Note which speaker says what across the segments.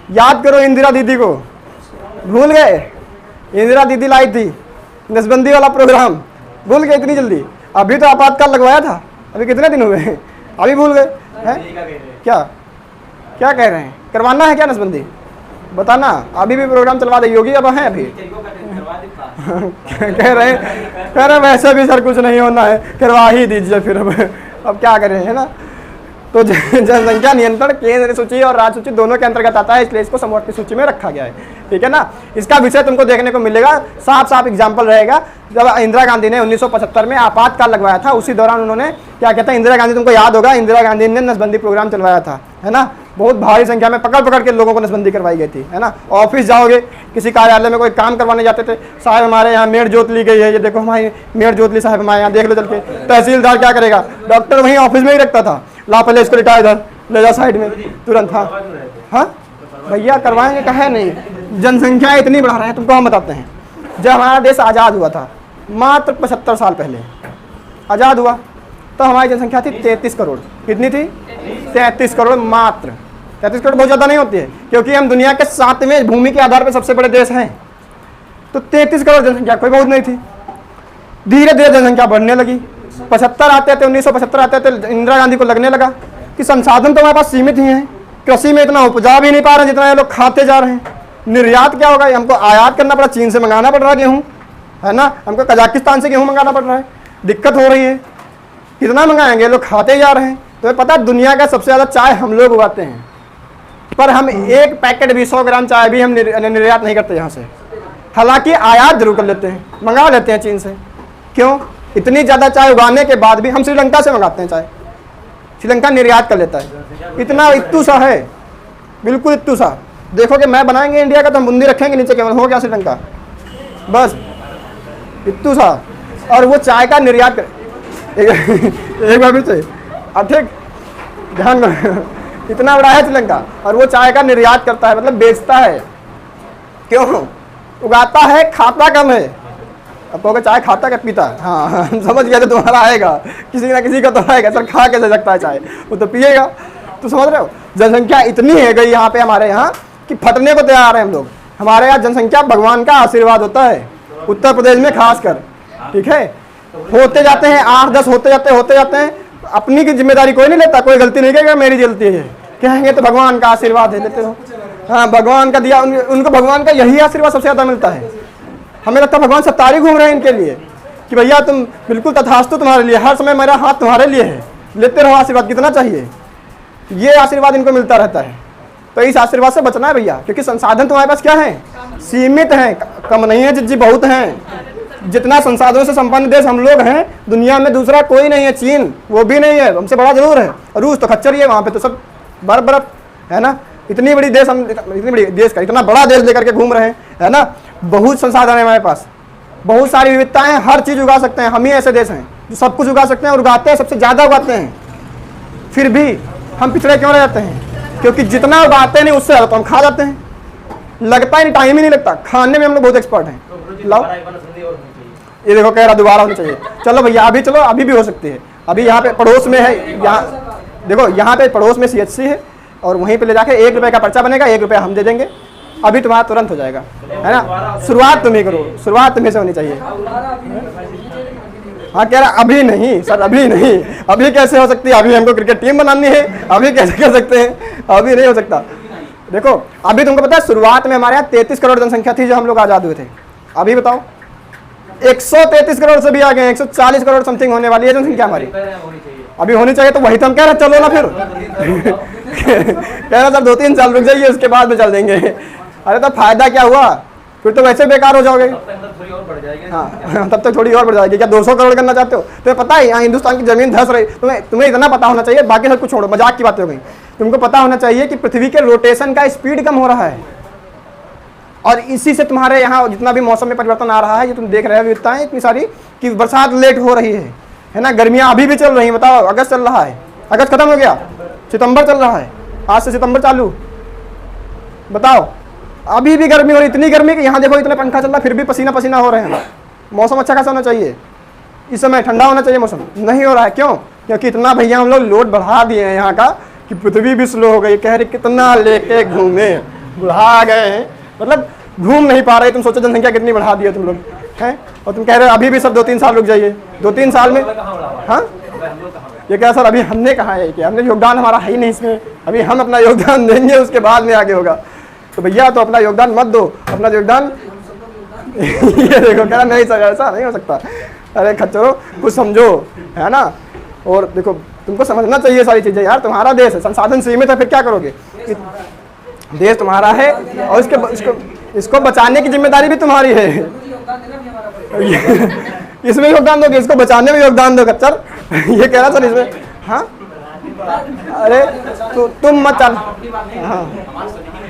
Speaker 1: याद करो इंदिरा दीदी को, भूल गए? इंदिरा दीदी लाई थी नसबंदी वाला प्रोग्राम, भूल गए इतनी जल्दी? अभी तो आपातकाल लगवाया था, अभी कितने दिन हुए हैं, अभी भूल गए हैं? क्या क्या कह रहे हैं? करवाना है क्या नसबंदी? बताना, अभी भी प्रोग्राम चलवा दे। योगी अब हैं अभी कह रहे वैसे भी सर कुछ नहीं होना है, करवा ही दीजिए फिर। अब क्या करें, है ना? तो जनसंख्या नियंत्रण केंद्र सूची और राज्य सूची दोनों के अंतर्गत आता है, इसलिए इसको समवर्ती सूची में रखा गया है, ठीक है ना? इसका विषय तुमको देखने को मिलेगा, साफ साफ एग्जाम्पल रहेगा। जब इंदिरा गांधी ने 1975 में आपातकाल लगवाया था, उसी दौरान उन्होंने क्या कहते हैं, इंदिरा गांधी, तुमको याद होगा, इंदिरा गांधी ने नसबंदी प्रोग्राम चलवाया था, है ना? बहुत भारी संख्या में पकड़ के लोगों को नसबंदी करवाई गई थी, है ना? ऑफिस जाओगे, किसी कार्यालय में कोई काम करवाने जाते थे, साहब हमारे यहाँ मेड जोत ली गई है, ये देखो हमारी मेड जोत ली साहब, हमारे यहाँ देख लो चल के। तहसीलदार क्या करेगा? डॉक्टर वहीं ऑफिस में ही रखता था, ला पहले इसको लिटा इधर, ले जा साइड में तुरंत। हाँ भैया करवाएंगे, कहे नहीं। जनसंख्या इतनी बढ़ा रहे हैं, तुमको हम बताते हैं। जब हमारा देश आज़ाद हुआ था, मात्र 75 साल पहले आज़ाद हुआ, तो हमारी जनसंख्या थी 33 करोड़। कितनी थी? 33 करोड़ मात्र। 33 करोड़ बहुत ज़्यादा नहीं होती है, क्योंकि हम दुनिया के 7वें भूमि के आधार पर सबसे बड़े देश हैं। तो 33 करोड़ जनसंख्या कोई बहुत नहीं थी। धीरे धीरे जनसंख्या बढ़ने लगी। 75 आते थे, 1975 आते थे, इंदिरा गांधी को लगने लगा कि संसाधन तो हमारे पास सीमित ही हैं, कृषि में इतना उपजा भी नहीं पा रहे जितना ये लोग खाते जा रहे हैं। निर्यात क्या होगा? हमको आयात करना पड़ा, चीन से मंगाना पड़ रहा है गेहूँ, है ना? हमको कजाकिस्तान से गेहूँ मंगाना पड़ रहा है, दिक्कत हो रही है। कितना मंगाएंगे? लोग खाते जा रहे हैं। तो पता है दुनिया का सबसे ज़्यादा चाय हम लोग उगाते हैं, पर हम एक पैकेट भी 100 ग्राम चाय भी हम निर्यात नहीं करते यहाँ से। हालांकि आयात जरूर कर लेते हैं, मंगा लेते हैं चीन से। क्यों? इतनी ज़्यादा चाय उगाने के बाद भी हम श्रीलंका से मंगाते हैं चाय, श्रीलंका निर्यात कर लेता है। इतना इत्तू सा है, बिल्कुल इत्तू सा। देखो कि मैं बनाएंगे इंडिया का तो हम बूंदी रखेंगे नीचे, केवल हो गया श्रीलंका, बस इत्तू सा। और वो चाय का निर्यात कर एक बार फिर से, अब ठीक ध्यान करो, इतना बड़ा है श्रीलंका और वो चाय का निर्यात करता है, मतलब बेचता है। क्यों? उगाता है, खाता कम है। अब कहोगे चाय खाता क्या पीता है? हाँ समझ गया, तो तुम्हारा आएगा, किसी ना किसी का तो आएगा, सर खा कैसे सकता है चाय, वो तो पिएगा। तो समझ रहे हो, जनसंख्या इतनी है गई यहाँ पे हमारे यहाँ कि फटने को तैयार हैं हम लोग। हमारे यहाँ जनसंख्या भगवान का आशीर्वाद होता है, उत्तर प्रदेश में खासकर, ठीक है? होते जाते हैं 8-10 होते जाते हैं। अपनी की जिम्मेदारी कोई नहीं लेता, कोई गलती नहीं कहेगा मेरी गलती है, कहेंगे तो भगवान का आशीर्वाद है, लेते हो। हाँ भगवान का दिया, उनको भगवान का यही आशीर्वाद सबसे ज़्यादा मिलता है। हमें लगता है भगवान सत्तारी घूम रहे हैं इनके लिए कि भैया तुम बिल्कुल तथास्तु, तुम्हारे लिए हर समय मेरा हाथ तुम्हारे लिए है, लेते रहो आशीर्वाद, कितना चाहिए। ये आशीर्वाद इनको मिलता रहता है। तो इस आशीर्वाद से बचना है भैया, क्योंकि संसाधन तुम्हारे पास क्या है? सीमित हैं, कम नहीं है जी, बहुत हैं। जितना संसाधनों से संपन्न देश हम लोग हैं दुनिया में, दूसरा कोई नहीं है। चीन वो भी नहीं है, हमसे बड़ा जरूर है। रूस तो खच्चर ही है, वहाँ पे तो सब बर्फ है ना। इतनी बड़ी देश, हम इतनी बड़ी देश का इतना बड़ा देश लेकर के घूम रहे हैं, है ना। बहुत संसाधन है हमारे पास, बहुत सारी विविधताएं हैं, हर चीज़ उगा सकते हैं। हम ही ऐसे देश हैं जो सब कुछ उगा सकते हैं और उगाते हैं, सबसे ज़्यादा उगाते हैं। फिर भी हम पिछड़े क्यों रह जाते हैं? क्योंकि जितना उगाते नहीं उससे ज़्यादा तो हम खा जाते हैं। लगता ही नहीं, टाइम ही नहीं लगता। खाने में हम लोग बहुत एक्सपर्ट हैं। लाओ ये देखो, कह रहा दोबारा होनी चाहिए। चलो भैया अभी, चलो अभी भी हो सकती है। अभी यहाँ पे पड़ोस में है, यहाँ देखो, यहाँ पे पड़ोस में CHC है और वहीं पे ले जाके 1 रुपये का पर्चा बनेगा, 1 रुपया हम दे देंगे। अभी तुम्हारा तुरंत हो जाएगा, है ना। शुरुआत तुम्हें करो, शुरुआत तुम्हें से होनी चाहिए। हाँ कह रहा अभी नहीं सर, अभी नहीं, अभी कैसे हो सकती है? अभी हमको क्रिकेट टीम बनानी है, अभी कैसे कर सकते हैं? अभी नहीं हो सकता। देखो अभी तुमको पता है शुरुआत में हमारे यहाँ 33 करोड़ जनसंख्या थी जब हम लोग आज़ाद हुए थे। अभी बताओ 133 करोड़ से भी आ गए, 140 करोड़ समथिंग होने वाली है जनसंख्या हमारी। अभी होनी चाहिए, तो वही तो हम कह रहे हैं, चलो ना फिर कह रहा सर 2-3 साल रुक जाइए, उसके बाद में चल देंगे। अरे तो फायदा क्या हुआ? फिर तो वैसे बेकार हो जाओगे। हाँ तब तक थोड़ी और बढ़ जाएगी। क्या 200 करोड़ करना चाहते हो? तुम्हें पता है यहाँ हिंदुस्तान की जमीन धंस रही। तुम्हें इतना पता होना चाहिए, बाकी सब कुछ छोड़ो, मजाक की बातें हो गई। तुमको पता होना चाहिए कि पृथ्वी के रोटेशन का स्पीड कम हो रहा है और इसी से तुम्हारे यहाँ जितना भी मौसम में परिवर्तन आ रहा है, ये तुम देख रहे हो विविधताएं इतनी सारी कि बरसात लेट हो रही है ना। गर्मियाँ अभी भी चल रही हैं। बताओ, अगस्त चल रहा है, अगस्त खत्म हो गया, सितंबर चल रहा है, आज से सितंबर चालू। बताओ अभी भी गर्मी हो रही, इतनी गर्मी कि यहाँ देखो इतना पंखा चल रहा, फिर भी पसीना पसीना हो रहे हैं। मौसम अच्छा खासा होना चाहिए, इस समय ठंडा होना चाहिए मौसम, नहीं हो रहा है। क्यों? क्योंकि इतना भैया हम लोग लोड बढ़ा दिए हैं यहाँ का कि पृथ्वी भी स्लो हो गई। कह रही कितना लेके घूमे, बढ़ा गए हैं, मतलब घूम नहीं पा रहे। तुम सोचो जनसंख्या कितनी बढ़ा दी है तुम लोग हैं, और तुम कह रहे हो अभी भी सब 2-3 साल रुक जाइए। 2-3 साल में हाँ ये क्या सर, अभी हमने कहा है कि हमने योगदान हमारा है ही नहीं इसमें, अभी हम अपना योगदान देंगे उसके बाद में आगे होगा। तो भैया तो अपना योगदान मत दो, अपना योगदान ये देखो कह रहा नहीं सर ऐसा नहीं हो सकता। अरे खच्चरों कुछ समझो, है ना। और देखो तुमको समझना चाहिए सारी चीज़ें यार, तुम्हारा देश है, संसाधन सीमित है, फिर क्या करोगे। देश तुम्हारा है और इसको बचाने की जिम्मेदारी भी तुम्हारी है। इसमें योगदान दोगे, इसको बचाने में योगदान दो खच्चर। ये कह रहा सर इसमें हाँ, अरे तो तुम मत चल हाँ,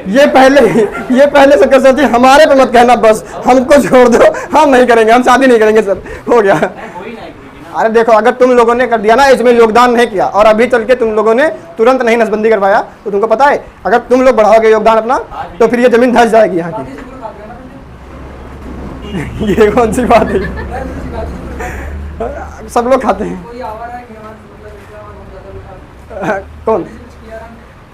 Speaker 1: ये पहले से कसौटी हमारे पे मत कहना, बस हमको छोड़ दो, हम नहीं करेंगे, हम शादी नहीं करेंगे सर, हो गया। अरे देखो अगर तुम लोगों ने कर दिया ना, इसमें योगदान नहीं किया और अभी चल के तुम लोगों ने तुरंत नहीं नसबंदी करवाया, तो तुमको पता है अगर तुम लोग बढ़ाओगे योगदान अपना तो फिर ये जमीन धंस जाएगी यहाँ की। ये कौन सी बात है, सब लोग खाते हैं। कौन,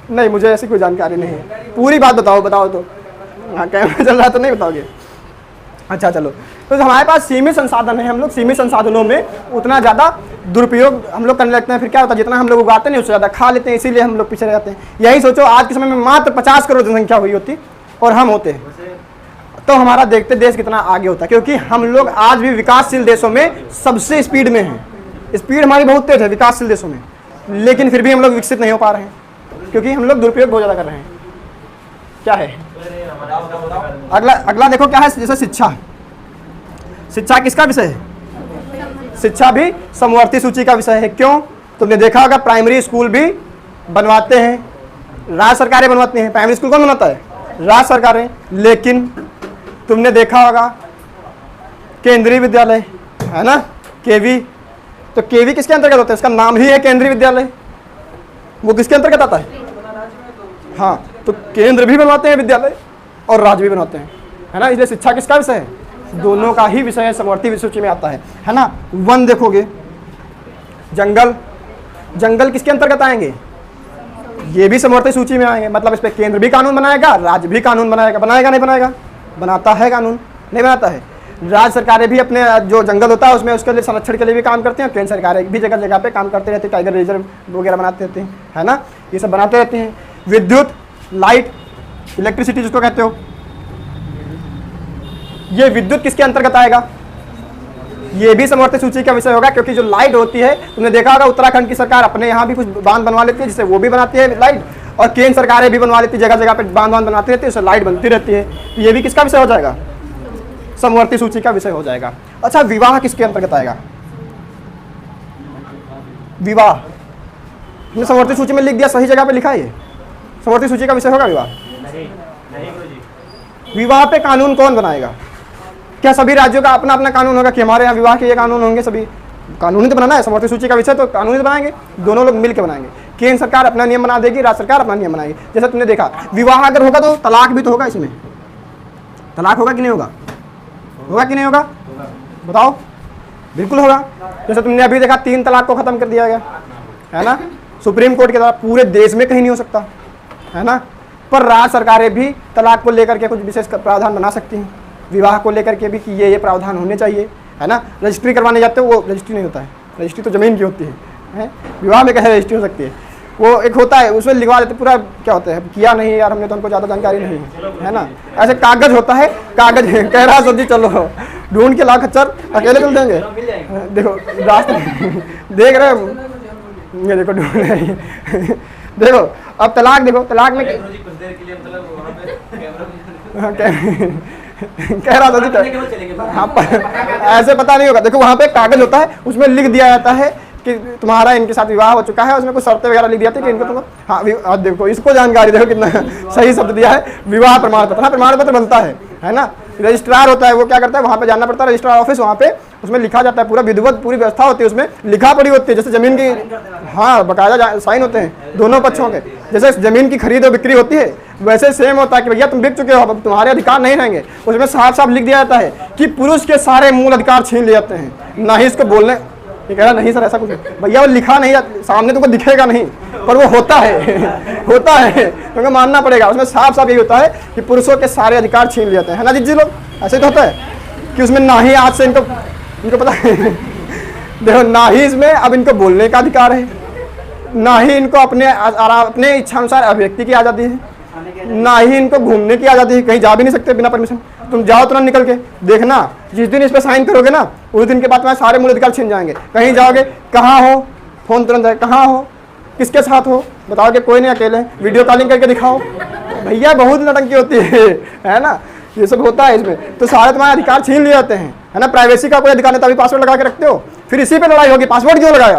Speaker 1: नहीं मुझे ऐसी कोई जानकारी नहीं है, पूरी बात बताओ तो। हाँ कैमरा चल रहा तो नहीं बताओगे, अच्छा चलो। तो हमारे पास सीमित संसाधन है, हम लोग सीमित संसाधनों में उतना ज़्यादा दुरुपयोग हम लोग करने लगते हैं, फिर क्या होता है जितना हम लोग उगाते हैं उससे ज़्यादा खा लेते हैं, इसीलिए हम लोग पीछे रह जाते हैं। यही सोचो आज के समय में मात्र 50 करोड़ जनसंख्या हुई होती और हम होते तो हमारा देखते देश कितना आगे होता, क्योंकि हम लोग आज भी विकासशील देशों में सबसे स्पीड में हैं। स्पीड हमारी बहुत तेज है विकासशील देशों में, लेकिन फिर भी हम लोग विकसित नहीं हो पा रहे हैं क्योंकि हम लोग दुरुपयोग बहुत ज़्यादा कर रहे हैं। क्या है अगला देखो क्या है, जैसे शिक्षा किसका विषय है, शिक्षा भी समवर्ती सूची का विषय है। क्यों, तुमने देखा होगा प्राइमरी स्कूल भी बनवाते हैं, राज्य सरकारें बनवाती हैं। प्राइमरी स्कूल कौन बनाता है, राज्य सरकारें। लेकिन तुमने देखा होगा केंद्रीय विद्यालय है ना, केवी, तो केवी किसके अंतर्गत होता है, इसका नाम ही है केंद्रीय विद्यालय, वो किसके अंतर्गत आता है। हाँ तो केंद्र भी बनवाते हैं विद्यालय और राज्य भी बनवाते हैं, है ना। इसलिए शिक्षा किसका विषय है, दोनों का ही विषय है, समवर्ती सूची में आता है ना। वन देखोगे, जंगल किसके अंतर्गत आएंगे, ये भी समवर्ती सूची में आएंगे। मतलब इस पे केंद्र भी कानून बनाएगा, राज्य भी कानून बनाएगा नहीं बनाएगा, बनाता है कानून, नहीं बनाता है। राज्य सरकारें भी अपने जो जंगल होता है उसमें उसके लिए संरक्षण के लिए भी काम करते हैं, केंद्र सरकारें भी जगह जगह पे काम करते रहते हैं, टाइगर रिजर्व वगैरह बनाते रहते हैं, है ना, ये सब बनाते रहते हैं। विद्युत, लाइट, इलेक्ट्रिसिटी जिसको कहते हो, ये विद्युत किसके अंतर्गत आएगा, ये भी समवर्ती सूची का विषय होगा। क्योंकि जो लाइट होती है, तुमने देखा होगा उत्तराखंड की सरकार अपने यहाँ भी कुछ बांध बनवा लेती है जिससे वो भी बनाती है लाइट, और केंद्र सरकारें भी बनवा लेती है, जगह जगह पे बांध बनाती रहती है, उससे लाइट बनती रहती है। तो ये भी किसका विषय हो जाएगा, समवर्ती सूची का विषय हो जाएगा। अच्छा विवाह किसके अंतर्गत आएगा, विवाह हमने समवर्ती सूची में लिख दिया, सही जगह पे लिखा है, ये समवर्ती सूची का विषय होगा विवाह। विवाह पे कानून कौन बनाएगा, क्या सभी राज्यों का अपना अपना कानून होगा कि हमारे यहाँ विवाह के ये कानून होंगे, सभी कानून ही तो बनाना है, समवर्ती सूची का विषय तो कानून ही तो बनाएंगे, दोनों लोग मिल के बनाएंगे। केंद्र सरकार अपना नियम बना देगी, राज्य सरकार अपना नियम बनाएगी। जैसे तुमने देखा विवाह अगर होगा तो तलाक भी तो होगा, इसमें तलाक होगा कि नहीं होगा, होगा कि नहीं होगा, बताओ, बिल्कुल होगा। जैसे तुमने अभी देखा 3 तलाक को खत्म कर दिया गया, है ना, सुप्रीम कोर्ट के द्वारा, पूरे देश में कहीं नहीं हो सकता, है ना। पर राज्य सरकारें भी तलाक को लेकर के कुछ विशेष प्रावधान बना सकती हैं, विवाह को लेकर के भी कि ये प्रावधान होने चाहिए, है ना। रजिस्ट्री करवाने जाते हो, वो रजिस्ट्री नहीं होता है, रजिस्ट्री तो ज़मीन की होती है, विवाह में कैसे रजिस्ट्री हो सकती है, वो एक होता है उसमें लिखवा देते पूरा, क्या होता है किया नहीं यार हमने तो, हमको ज़्यादा जानकारी नहीं है ना। ऐसे कागज होता है, कागज कह रहा सब्जी चलो ढूंढ के ला खच्चर, अकेले चल देंगे, देखो रास्ते देख रहे हो, ये देखो ढूंढ रहे देखो। अब तलाक देखो, तलाक में कह रहा था हाँ, ऐसे पता नहीं होगा। देखो वहाँ पे कागज होता है, उसमें लिख दिया जाता है कि तुम्हारा इनके साथ विवाह हो चुका है, उसमें कुछ शर्तें वगैरह लिख दिया था कि इनको तुम, हाँ देखो इसको जानकारी देखो कितना सही शब्द दिया है, विवाह प्रमाण पत्र। हाँ प्रमाण पत्र बनता है ना। रजिस्ट्रार होता है, वो क्या करता है, वहाँ पे जाना पड़ता है रजिस्ट्रार ऑफिस, वहाँ पे उसमें लिखा जाता है, पूरा विधिवत पूरी व्यवस्था होती है, उसमें लिखा पड़ी होती है। जैसे जमीन की, हाँ बकायदा साइन होते हैं दोनों पक्षों के, जैसे जमीन की खरीद और बिक्री होती है वैसे सेम होता है कि भैया तुम बिक चुके हो, अब तुम्हारे अधिकार नहीं रहेंगे। उसमें साफ साफ लिख दिया जाता है कि पुरुष के सारे मूल अधिकार छीन लिए जाते हैं, ना ही इसको बोलने, ये कह रहा नहीं सर ऐसा कुछ नहीं। भैया वो लिखा नहीं, सामने तुमको दिखेगा नहीं, पर वो होता है होता है, तुमको मानना पड़ेगा। उसमें साफ साफ यही होता है कि पुरुषों के सारे अधिकार छीन लिए जाते हैं, है ना जी लोग? ऐसे तो होता है कि उसमें ना ही आज से इनको पता है देखो, ना ही इसमें अब इनको बोलने का अधिकार है, ना ही इनको अपने इच्छा अनुसार अभिव्यक्ति की आज़ादी है, ना ही इनको घूमने की आज़ादी है, कहीं जा भी नहीं सकते बिना परमिशन। तुम जाओ तुरंत निकल के, देखना जिस दिन इस पर साइन करोगे ना, उस दिन के बाद तुम्हारे सारे मूल अधिकार छिन जाएंगे। कहीं जाओगे, कहाँ हो, फोन तुरंत है, कहाँ हो, किसके साथ हो, बताओगे कोई नहीं, अकेले, वीडियो कॉलिंग करके दिखाओ। भैया बहुत नटंकी होती है ना, ये सब होता है इसमें। तो सारे तुम्हारे अधिकार छीन लिए जाते हैं, है ना। प्राइवेसी का कोई अधिकार नहीं, तभी पासवर्ड लगा के रखते हो, फिर इसी पे लड़ाई होगी, पासवर्ड क्यों लगाया,